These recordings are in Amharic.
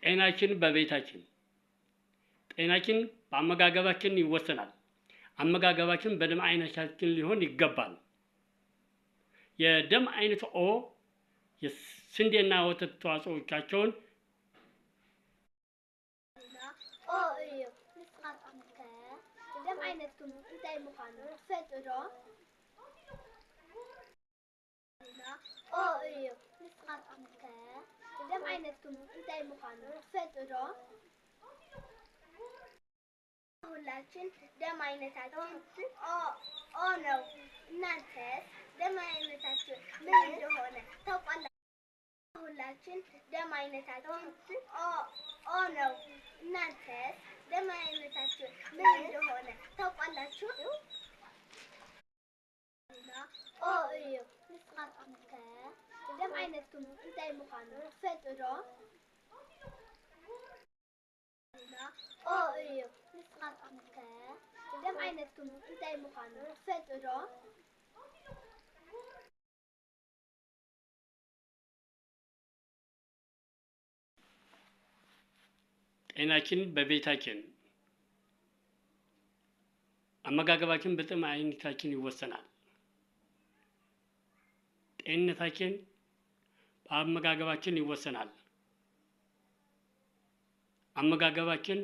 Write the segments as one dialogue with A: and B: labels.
A: ጤናችን በቤታችን ጤናችን በአመጋገባችን ይወሰናል። አመጋገባችን በደም አይነታችን ሊሆን ይገባል። የደም አይነት ኦ የስንዴና ወተት ተዋጽኦቻቸውን
B: ደም አይነቱን እንታይ ምዃኑ ትፈልጡ ዶ? ኦ እዩ ንስኻትኩም ከ ደም አይነቱን እንታይ ምዃኑ ትፈልጡ ዶ? ሁላችን ደም አይነታችን ኦ ነው። እናንተስ ደም አይነታችን ምን እንደሆነ ታውቃላችሁ? ሁላችን ደም አይነታችን ኦ ነው። እናንተስ ደም አይነታችን ምን እንደሆነ ታውቃላችሁ? ኦ እዩ ንስኻትኩም ከ ደም አይነቱን እንታይ ምዃኑ ትፈልጡ ዶ? ኦ እዩ ንስኻትኩም ከ ደም አይነቱን እንታይ ምዃኑ ትፈልጡ ዶ?
A: ጤናችን በቤታችን አመጋገባችን በደም አይነታችን ይወሰናል። ጤንነታችን በአመጋገባችን ይወሰናል። አመጋገባችን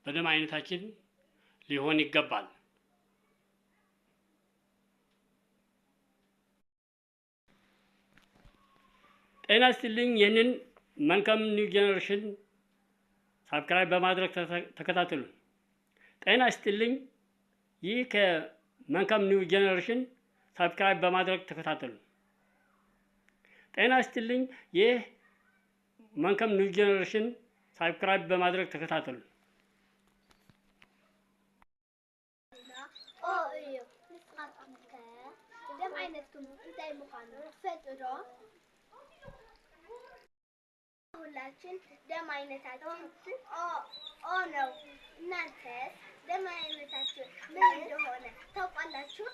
A: በደም አይነታችን ሊሆን ይገባል። ጤና ይስጥልኝ። ይህንን መልካም ኒው ጄኔሬሽን ሰብስክራይብ በማድረግ ተከታተሉ። ጤና ይስጥልኝ። ይህ ከመልካም ኒው ጄኔሬሽን ሰብስክራይብ በማድረግ ተከታተሉ። ጤና ይስጥልኝ። ይህ መልካም ኒው ጄኔሬሽን ሰብስክራይብ በማድረግ ተከታተሉ።
B: ኦ እዩ ንስኻትኩም ከ ደም አይነቱን እንታይ ምዃኑ ትፈልጡ ዶ? ሁላችን ደም አይነታችን ኦ ነው። እናንተስ ደም አይነታችን ምን እንደሆነ ታውቃላችሁ?